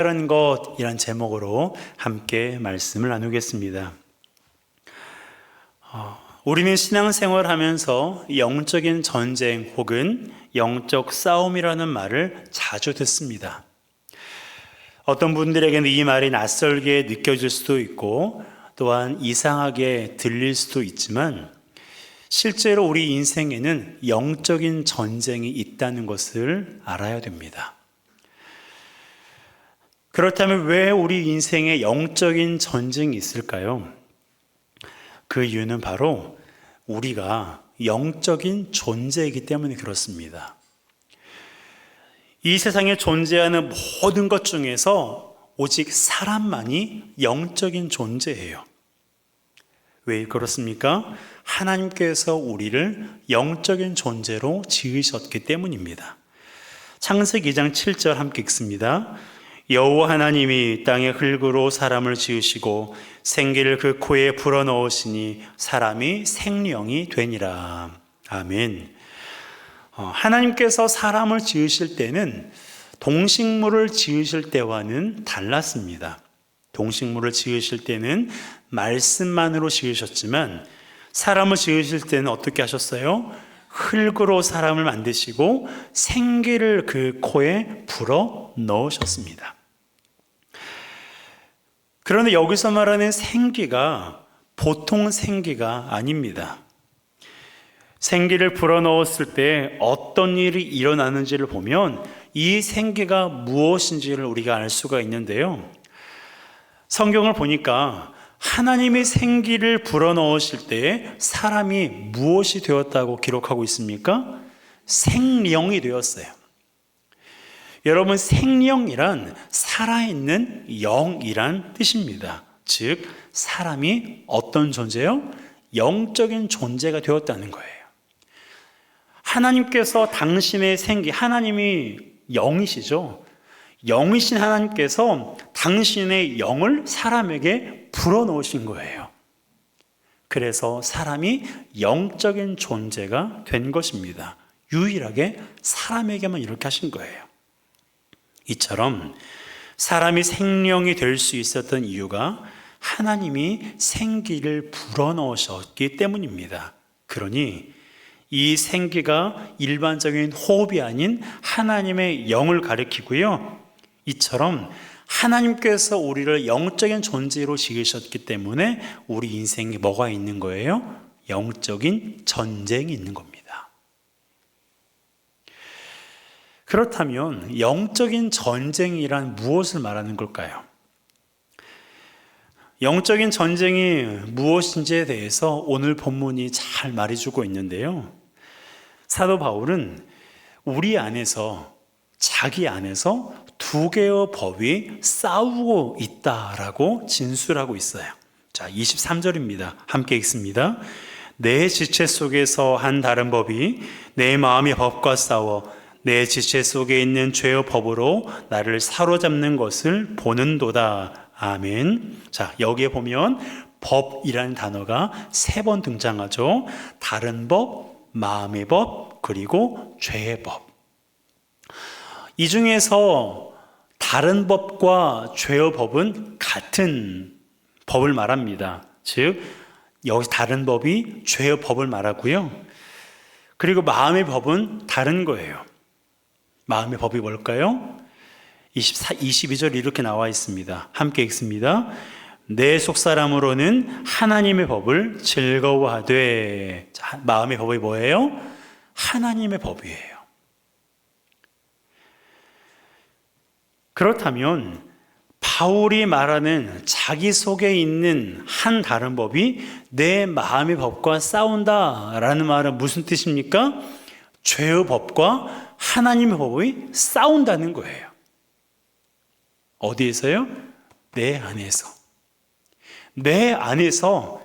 특별한 것이란 제목으로 함께 말씀을 나누겠습니다. 우리는 신앙생활을 하면서 영적인 전쟁 혹은 영적 싸움이라는 말을 자주 듣습니다. 어떤 분들에게는 이 말이 낯설게 느껴질 수도 있고 또한 이상하게 들릴 수도 있지만 실제로 우리 인생에는 영적인 전쟁이 있다는 것을 알아야 됩니다. 그렇다면 왜 우리 인생에 영적인 전쟁이 있을까요? 그 이유는 바로 우리가 영적인 존재이기 때문에 그렇습니다. 이 세상에 존재하는 모든 것 중에서 오직 사람만이 영적인 존재예요. 왜 그렇습니까? 하나님께서 우리를 영적인 존재로 지으셨기 때문입니다. 창세기 2장 7절 함께 읽습니다. 여호와 하나님이 땅의 흙으로 사람을 지으시고 생기를 그 코에 불어넣으시니 사람이 생령이 되니라. 아멘. 하나님께서 사람을 지으실 때는 동식물을 지으실 때와는 달랐습니다. 동식물을 지으실 때는 말씀만으로 지으셨지만 사람을 지으실 때는 어떻게 하셨어요? 흙으로 사람을 만드시고 생기를 그 코에 불어 넣으셨습니다. 그런데 여기서 말하는 생기가 보통 생기가 아닙니다. 생기를 불어넣었을 때 어떤 일이 일어나는지를 보면 이 생기가 무엇인지를 우리가 알 수가 있는데요. 성경을 보니까 하나님이 생기를 불어넣으실 때 사람이 무엇이 되었다고 기록하고 있습니까? 생령이 되었어요. 여러분, 생령이란 살아있는 영이란 뜻입니다. 즉 사람이 어떤 존재요? 영적인 존재가 되었다는 거예요. 하나님께서 당신의 생기, 하나님이 영이시죠. 영이신 하나님께서 당신의 영을 사람에게 불어넣으신 거예요. 그래서 사람이 영적인 존재가 된 것입니다. 유일하게 사람에게만 이렇게 하신 거예요. 이처럼 사람이 생령이 될 수 있었던 이유가 하나님이 생기를 불어넣으셨기 때문입니다. 그러니 이 생기가 일반적인 호흡이 아닌 하나님의 영을 가리키고요. 이처럼 하나님께서 우리를 영적인 존재로 지으셨기 때문에 우리 인생에 뭐가 있는 거예요? 영적인 전쟁이 있는 겁니다. 그렇다면 영적인 전쟁이란 무엇을 말하는 걸까요? 영적인 전쟁이 무엇인지에 대해서 오늘 본문이 잘 말해주고 있는데요. 사도 바울은 우리 안에서, 자기 안에서 두 개의 법이 싸우고 있다라고 진술하고 있어요. 자, 23절입니다. 함께 읽습니다. 내 지체 속에서 한 다른 법이 내 마음의 법과 싸워 내 지체 속에 있는 죄의 법으로 나를 사로잡는 것을 보는도다. 아멘. 자, 여기에 보면 법이라는 단어가 3번 등장하죠. 다른 법, 마음의 법, 그리고 죄의 법. 이 중에서 다른 법과 죄의 법은 같은 법을 말합니다. 즉 여기 다른 법이 죄의 법을 말하고요. 그리고 마음의 법은 다른 거예요. 마음의 법이 뭘까요? 22절 이렇게 나와 있습니다. 함께 읽습니다. 내 속사람으로는 하나님의 법을 즐거워하되. 자, 마음의 법이 뭐예요? 하나님의 법이에요. 그렇다면 바울이 말하는 자기 속에 있는 한 다른 법이 내 마음의 법과 싸운다라는 말은 무슨 뜻입니까? 죄의 법과 하나님의 법이 싸운다는 거예요. 어디에서요? 내 안에서. 내 안에서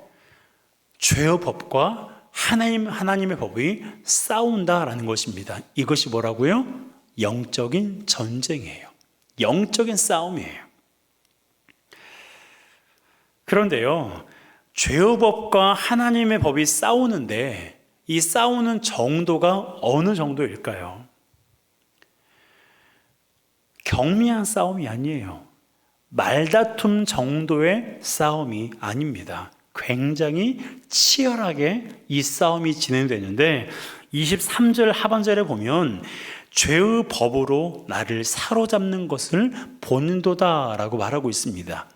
죄의 법과 하나님의 법이 싸운다라는 것입니다. 이것이 뭐라고요? 영적인 전쟁이에요. 영적인 싸움이에요. 그런데요, 죄의 법과 하나님의 법이 싸우는데 이 싸우는 정도가 어느 정도일까요? 경미한 싸움이 아니에요. 말다툼 정도의 싸움이 아닙니다. 굉장히 치열하게 이 싸움이 진행되는데 23절 하반절에 보면 죄의 법으로 나를 사로잡는 것을 본도다 라고 말하고 있습니다.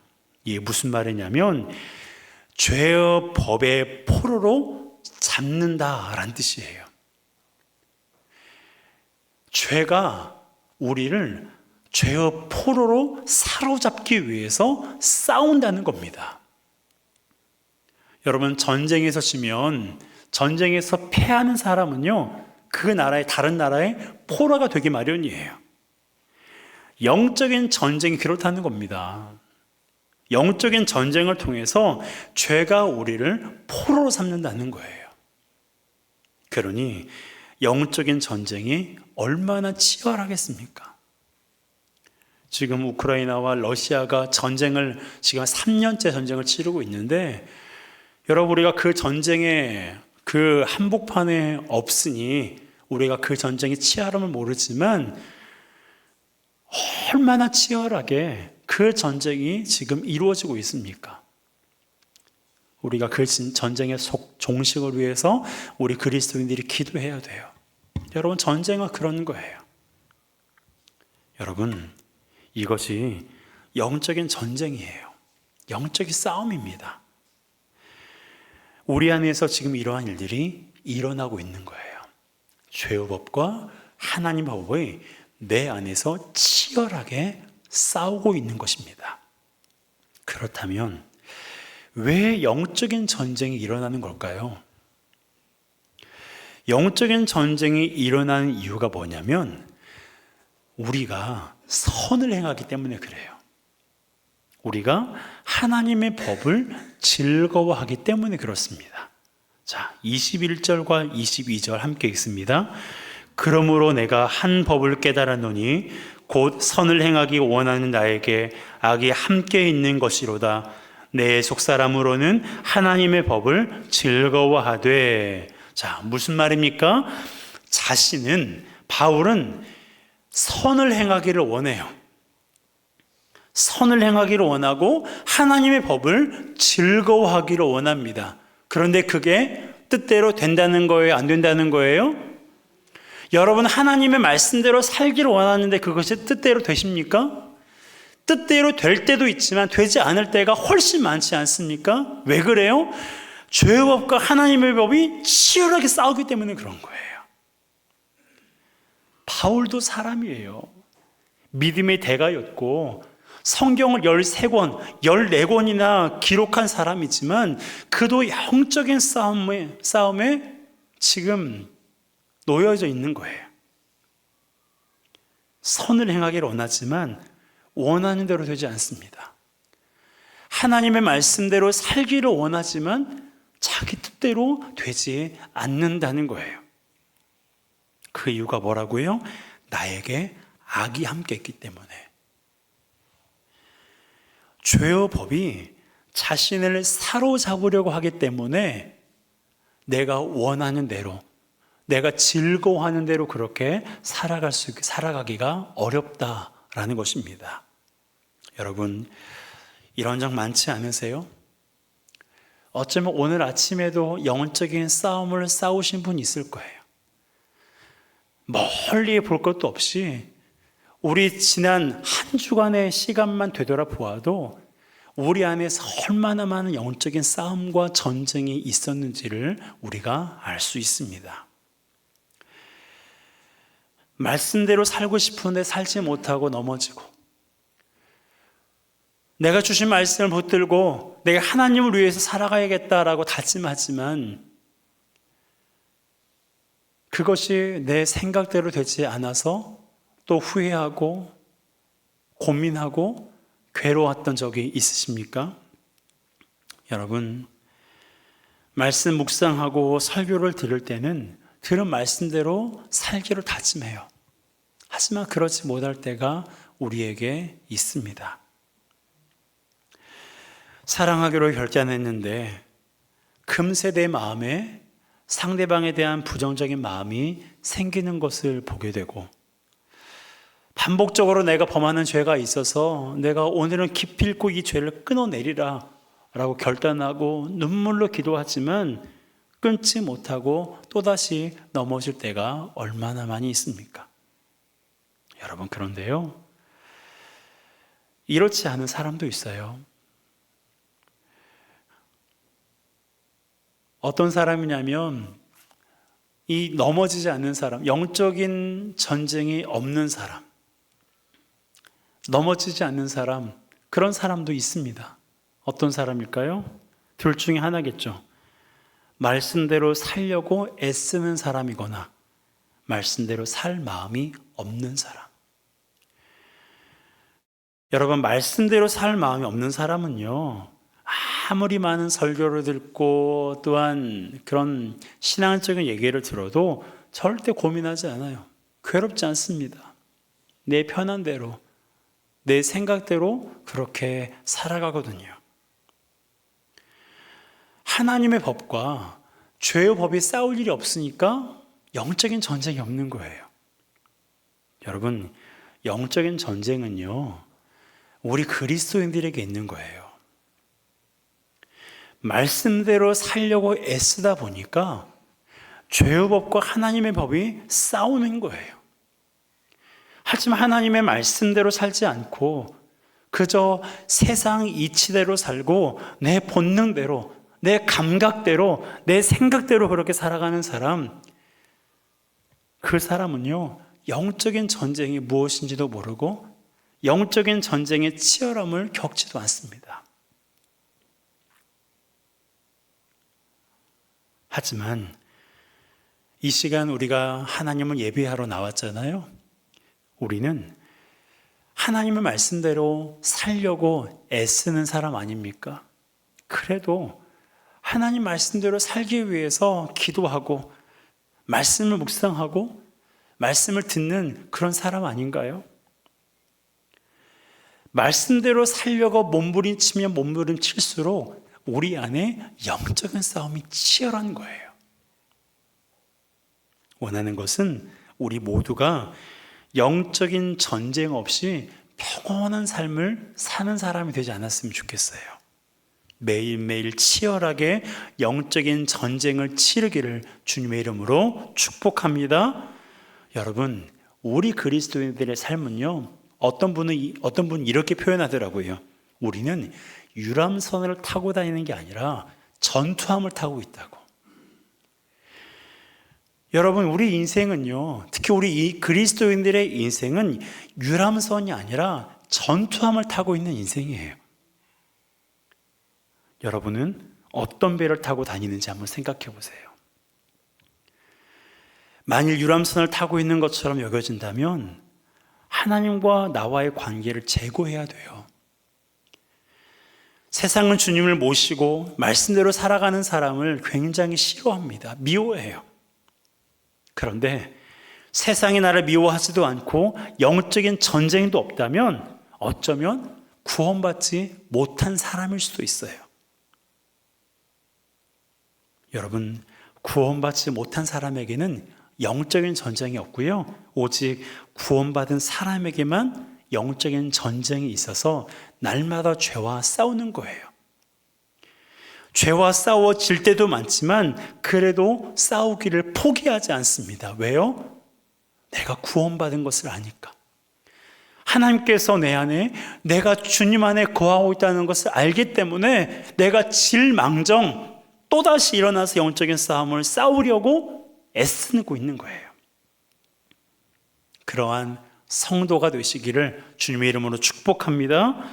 이게 무슨 말이냐면 죄의 법의 포로로 잡는다라는 뜻이에요. 죄가 우리를 죄의 포로로 사로잡기 위해서 싸운다는 겁니다. 여러분, 전쟁에서 지면, 전쟁에서 패하는 사람은요, 그 나라의 다른 나라의 포로가 되기 마련이에요. 영적인 전쟁이 그렇다는 겁니다. 영적인 전쟁을 통해서 죄가 우리를 포로로 삼는다는 거예요. 그러니 영적인 전쟁이 얼마나 치열하겠습니까? 지금 우크라이나와 러시아가 전쟁을 지금 3년째 전쟁을 치르고 있는데 여러분, 우리가 그 전쟁에 그 한복판에 없으니 우리가 그 전쟁의 치열함을 모르지만 얼마나 치열하게 그 전쟁이 지금 이루어지고 있습니까? 우리가 그 전쟁의 종식을 위해서 우리 그리스도인들이 기도해야 돼요. 여러분, 전쟁은 그런 거예요. 여러분, 이것이 영적인 전쟁이에요. 영적인 싸움입니다. 우리 안에서 지금 이러한 일들이 일어나고 있는 거예요. 죄의 법과 하나님 법의 내 안에서 치열하게 싸우고 있는 것입니다. 그렇다면 왜 영적인 전쟁이 일어나는 걸까요? 영적인 전쟁이 일어나는 이유가 뭐냐면 우리가 선을 행하기 때문에 그래요. 우리가 하나님의 법을 즐거워하기 때문에 그렇습니다. 자, 21절과 22절 함께 읽습니다. 그러므로 내가 한 법을 깨달았노니 곧 선을 행하기 원하는 나에게 악이 함께 있는 것이로다. 내 속사람으로는 하나님의 법을 즐거워하되. 자, 무슨 말입니까? 바울은 선을 행하기를 원해요. 선을 행하기를 원하고 하나님의 법을 즐거워하기를 원합니다. 그런데 그게 뜻대로 된다는 거예요? 안 된다는 거예요? 여러분, 하나님의 말씀대로 살기를 원하는데 그것이 뜻대로 되십니까? 뜻대로 될 때도 있지만 되지 않을 때가 훨씬 많지 않습니까? 왜 그래요? 죄의 법과 하나님의 법이 치열하게 싸우기 때문에 그런 거예요. 바울도 사람이에요. 믿음의 대가였고 성경을 13권, 14권이나 기록한 사람이지만 그도 영적인 싸움에 지금 놓여져 있는 거예요. 선을 행하기를 원하지만 원하는 대로 되지 않습니다. 하나님의 말씀대로 살기를 원하지만 자기 뜻대로 되지 않는다는 거예요. 그 이유가 뭐라고요? 나에게 악이 함께 있기 때문에. 죄의 법이 자신을 사로잡으려고 하기 때문에 내가 원하는 대로, 내가 즐거워하는 대로 그렇게 살아가기가 어렵다라는 것입니다. 여러분, 이런 적 많지 않으세요? 어쩌면 오늘 아침에도 영적인 싸움을 싸우신 분이 있을 거예요. 멀리 볼 것도 없이 우리 지난 한 주간의 시간만 되돌아보아도 우리 안에서 얼마나 많은 영적인 싸움과 전쟁이 있었는지를 우리가 알 수 있습니다. 말씀대로 살고 싶은데 살지 못하고 넘어지고, 내가 주신 말씀을 붙들고 내가 하나님을 위해서 살아가야겠다라고 다짐하지만 그것이 내 생각대로 되지 않아서 또 후회하고 고민하고 괴로웠던 적이 있으십니까? 여러분, 말씀 묵상하고 설교를 들을 때는 들은 말씀대로 살기로 다짐해요. 하지만 그러지 못할 때가 우리에게 있습니다. 사랑하기로 결단했는데 금세 내 마음에 상대방에 대한 부정적인 마음이 생기는 것을 보게 되고, 반복적으로 내가 범하는 죄가 있어서 내가 오늘은 기필코 이 죄를 끊어내리라 라고 결단하고 눈물로 기도하지만 끊지 못하고 또다시 넘어질 때가 얼마나 많이 있습니까? 여러분, 그런데요, 이렇지 않은 사람도 있어요. 어떤 사람이냐면 이 넘어지지 않는 사람, 영적인 전쟁이 없는 사람, 넘어지지 않는 사람, 그런 사람도 있습니다. 어떤 사람일까요? 둘 중에 하나겠죠. 말씀대로 살려고 애쓰는 사람이거나 말씀대로 살 마음이 없는 사람. 여러분, 말씀대로 살 마음이 없는 사람은요, 아무리 많은 설교를 듣고 또한 그런 신앙적인 얘기를 들어도 절대 고민하지 않아요. 괴롭지 않습니다. 내 편한 대로, 내 생각대로 그렇게 살아가거든요. 하나님의 법과 죄의 법이 싸울 일이 없으니까 영적인 전쟁이 없는 거예요. 여러분, 영적인 전쟁은요, 우리 그리스도인들에게 있는 거예요. 말씀대로 살려고 애쓰다 보니까 죄의 법과 하나님의 법이 싸우는 거예요. 하지만 하나님의 말씀대로 살지 않고 그저 세상 이치대로 살고 내 본능대로, 내 감각대로, 내 생각대로 그렇게 살아가는 사람, 그 사람은요, 영적인 전쟁이 무엇인지도 모르고 영적인 전쟁의 치열함을 겪지도 않습니다. 하지만 이 시간 우리가 하나님을 예배하러 나왔잖아요. 우리는 하나님의 말씀대로 살려고 애쓰는 사람 아닙니까? 그래도 하나님 말씀대로 살기 위해서 기도하고 말씀을 묵상하고 말씀을 듣는 그런 사람 아닌가요? 말씀대로 살려고 몸부림치면 몸부림칠수록 우리 안에 영적인 싸움이 치열한 거예요. 원하는 것은 우리 모두가 영적인 전쟁 없이 평온한 삶을 사는 사람이 되지 않았으면 좋겠어요. 매일매일 치열하게 영적인 전쟁을 치르기를 주님의 이름으로 축복합니다. 여러분, 우리 그리스도인들의 삶은요, 어떤 분은 이렇게 표현하더라고요. 우리는 유람선을 타고 다니는 게 아니라 전투함을 타고 있다고. 여러분, 우리 인생은요, 특히 우리 이 그리스도인들의 인생은 유람선이 아니라 전투함을 타고 있는 인생이에요. 여러분은 어떤 배를 타고 다니는지 한번 생각해 보세요. 만일 유람선을 타고 있는 것처럼 여겨진다면 하나님과 나와의 관계를 제고해야 돼요. 세상은 주님을 모시고 말씀대로 살아가는 사람을 굉장히 싫어합니다. 미워해요. 그런데 세상이 나를 미워하지도 않고 영적인 전쟁도 없다면 어쩌면 구원받지 못한 사람일 수도 있어요. 여러분, 구원받지 못한 사람에게는 영적인 전쟁이 없고요, 오직 구원받은 사람에게만 영적인 전쟁이 있어서 날마다 죄와 싸우는 거예요. 죄와 싸워질 때도 많지만 그래도 싸우기를 포기하지 않습니다. 왜요? 내가 구원받은 것을 아니까. 하나님께서 내 안에, 내가 주님 안에 거하고 있다는 것을 알기 때문에 내가 질망정 또다시 일어나서 영적인 싸움을 싸우려고 애쓰고 있는 거예요. 그러한 성도가 되시기를 주님의 이름으로 축복합니다.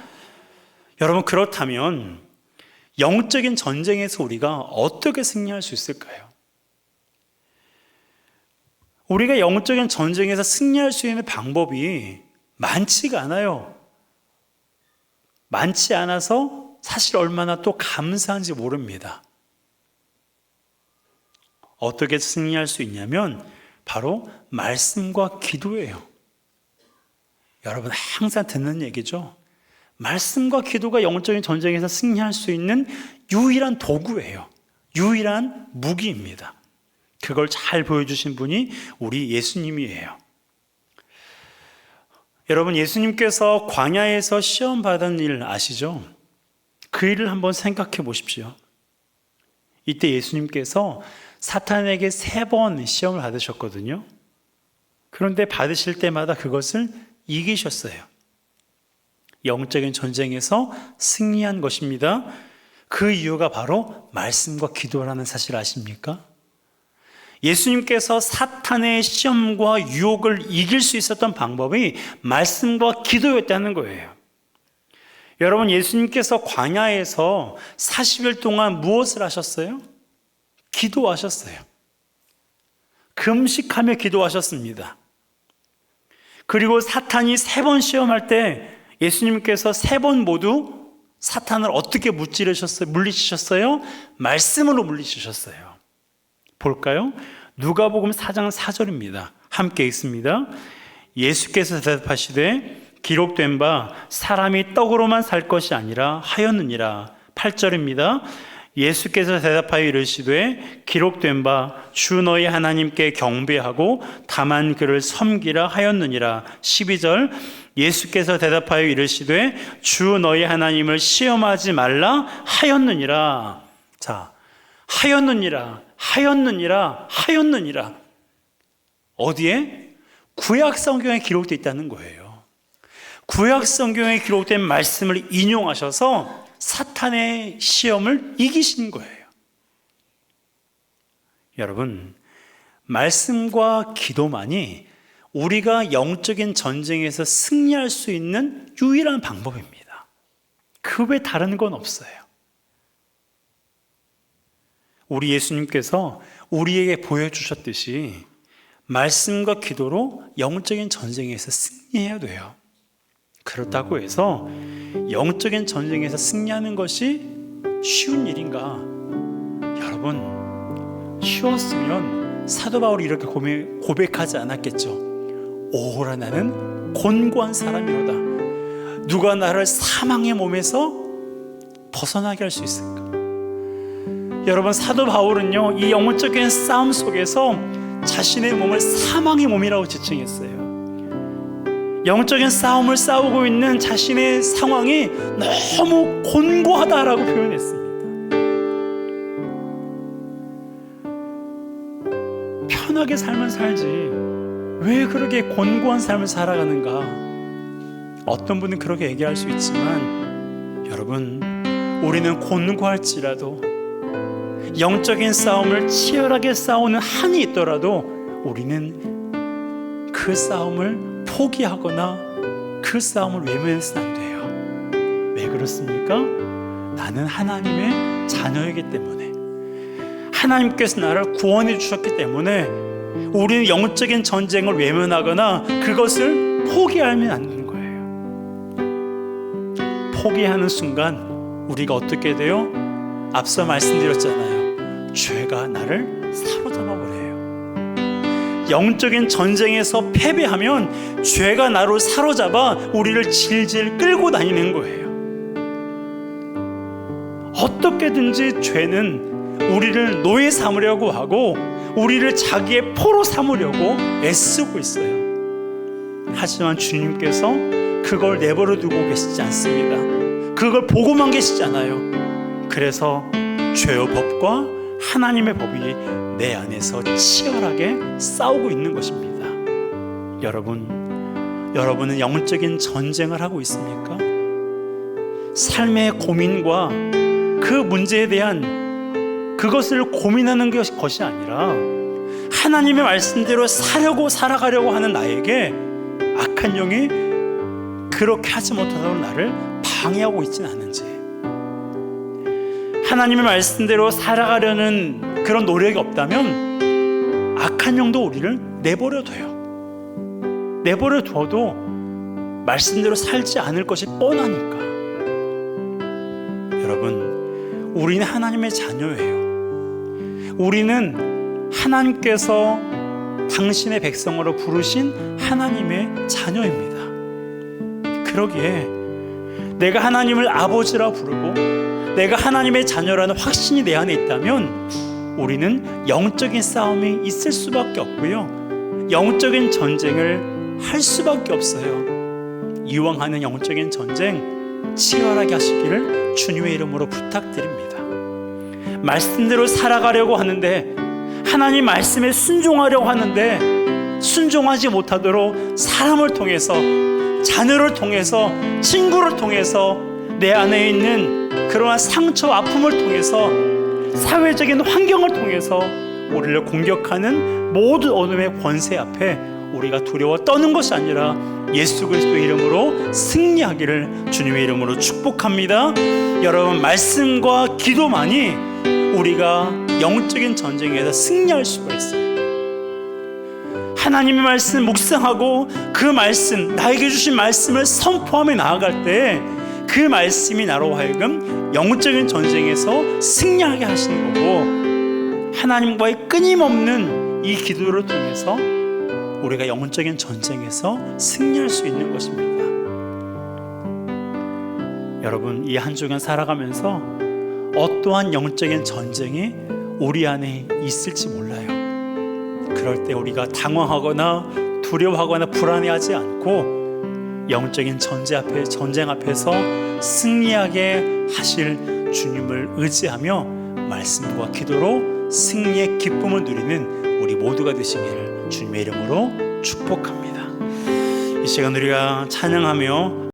여러분, 그렇다면 영적인 전쟁에서 우리가 어떻게 승리할 수 있을까요? 우리가 영적인 전쟁에서 승리할 수 있는 방법이 많지가 않아요. 많지 않아서 사실 얼마나 또 감사한지 모릅니다. 어떻게 승리할 수 있냐면 바로 말씀과 기도예요. 여러분, 항상 듣는 얘기죠. 말씀과 기도가 영적인 전쟁에서 승리할 수 있는 유일한 도구예요. 유일한 무기입니다. 그걸 잘 보여주신 분이 우리 예수님이에요. 여러분, 예수님께서 광야에서 시험 받은 일 아시죠? 그 일을 한번 생각해 보십시오. 이때 예수님께서 사탄에게 3번 시험을 받으셨거든요. 그런데 받으실 때마다 그것을 이기셨어요. 영적인 전쟁에서 승리한 것입니다. 그 이유가 바로 말씀과 기도라는 사실 아십니까? 예수님께서 사탄의 시험과 유혹을 이길 수 있었던 방법이 말씀과 기도였다는 거예요. 여러분, 예수님께서 광야에서 40일 동안 무엇을 하셨어요? 기도하셨어요. 금식하며 기도하셨습니다. 그리고 사탄이 3번 시험할 때 예수님께서 3번 모두 사탄을 어떻게 물리치셨어요? 말씀으로 물리치셨어요. 볼까요? 누가복음 4장 4절입니다. 함께 읽습니다. 예수께서 대답하시되 기록된 바 사람이 떡으로만 살 것이 아니라 하였느니라. 8절입니다. 예수께서 대답하여 이르시되 기록된 바 주 너희 하나님께 경배하고 다만 그를 섬기라 하였느니라. 12절. 예수께서 대답하여 이르시되 주 너희 하나님을 시험하지 말라 하였느니라. 자, 하였느니라, 하였느니라, 하였느니라. 어디에? 구약 성경에 기록되어 있다는 거예요. 구약 성경에 기록된 말씀을 인용하셔서 사탄의 시험을 이기신 거예요. 여러분, 말씀과 기도만이 우리가 영적인 전쟁에서 승리할 수 있는 유일한 방법입니다. 그 외 다른 건 없어요. 우리 예수님께서 우리에게 보여주셨듯이 말씀과 기도로 영적인 전쟁에서 승리해야 돼요. 그렇다고 해서 영적인 전쟁에서 승리하는 것이 쉬운 일인가? 여러분, 쉬웠으면 사도 바울이 이렇게 고백하지 않았겠죠. 오호라 나는 곤고한 사람이로다. 누가 나를 사망의 몸에서 벗어나게 할 수 있을까? 여러분, 사도 바울은요, 이 영적인 싸움 속에서 자신의 몸을 사망의 몸이라고 지칭했어요. 영적인 싸움을 싸우고 있는 자신의 상황이 너무 곤고하다라고 표현했습니다. 편하게 삶을 살지 왜 그렇게 곤고한 삶을 살아가는가? 어떤 분은 그렇게 얘기할 수 있지만 여러분, 우리는 곤고할지라도 영적인 싸움을 치열하게 싸우는 한이 있더라도 우리는 그 싸움을 포기하거나 그 싸움을 외면해서는 안 돼요. 왜 그렇습니까? 나는 하나님의 자녀이기 때문에, 하나님께서 나를 구원해 주셨기 때문에 우리는 영적인 전쟁을 외면하거나 그것을 포기하면 안 되는 거예요. 포기하는 순간 우리가 어떻게 돼요? 앞서 말씀드렸잖아요. 죄가 나를 사로잡아 버려요. 영적인 전쟁에서 패배하면 죄가 나를 사로잡아 우리를 질질 끌고 다니는 거예요. 어떻게든지 죄는 우리를 노예 삼으려고 하고 우리를 자기의 포로 삼으려고 애쓰고 있어요. 하지만 주님께서 그걸 내버려 두고 계시지 않습니다. 그걸 보고만 계시잖아요. 그래서 죄의 법과 하나님의 법이 내 안에서 치열하게 싸우고 있는 것입니다. 여러분은 영적인 전쟁을 하고 있습니까? 삶의 고민과 그 문제에 대한 그것을 고민하는 것이 아니라 하나님의 말씀대로 살아가려고 하는 나에게 악한 영이 그렇게 하지 못하도록 나를 방해하고 있지는 않은지, 하나님의 말씀대로 살아가려는 그런 노력이 없다면 악한 영도 우리를 내버려 둬요. 내버려 두어도 말씀대로 살지 않을 것이 뻔하니까. 여러분, 우리는 하나님의 자녀예요. 우리는 하나님께서 당신의 백성으로 부르신 하나님의 자녀입니다. 그러기에 내가 하나님을 아버지라 부르고 내가 하나님의 자녀라는 확신이 내 안에 있다면 우리는 영적인 싸움이 있을 수밖에 없고요, 영적인 전쟁을 할 수밖에 없어요. 이왕하는 영적인 전쟁 치열하게 하시기를 주님의 이름으로 부탁드립니다. 말씀대로 살아가려고 하는데, 하나님 말씀에 순종하려고 하는데 순종하지 못하도록 사람을 통해서, 자녀를 통해서, 친구를 통해서, 내 안에 있는 그러한 상처, 아픔을 통해서, 사회적인 환경을 통해서 우리를 공격하는 모든 어둠의 권세 앞에 우리가 두려워 떠는 것이 아니라 예수 그리스도의 이름으로 승리하기를 주님의 이름으로 축복합니다. 여러분, 말씀과 기도만이 우리가 영적인 전쟁에서 승리할 수가 있어요. 하나님의 말씀 묵상하고 그 말씀, 나에게 주신 말씀을 선포하며 나아갈 때 그 말씀이 나로 하여금 영적인 전쟁에서 승리하게 하시는 거고, 하나님과의 끊임없는 이 기도를 통해서 우리가 영적인 전쟁에서 승리할 수 있는 것입니다. 여러분, 이 한 주간 살아가면서 어떠한 영적인 전쟁이 우리 안에 있을지 몰라요. 그럴 때 우리가 당황하거나 두려워하거나 불안해하지 않고 영적인 전쟁 앞에서 승리하게 하실 주님을 의지하며 말씀과 기도로 승리의 기쁨을 누리는 우리 모두가 되시기를 주님의 이름으로 축복합니다. 이 시간 우리가 찬양하며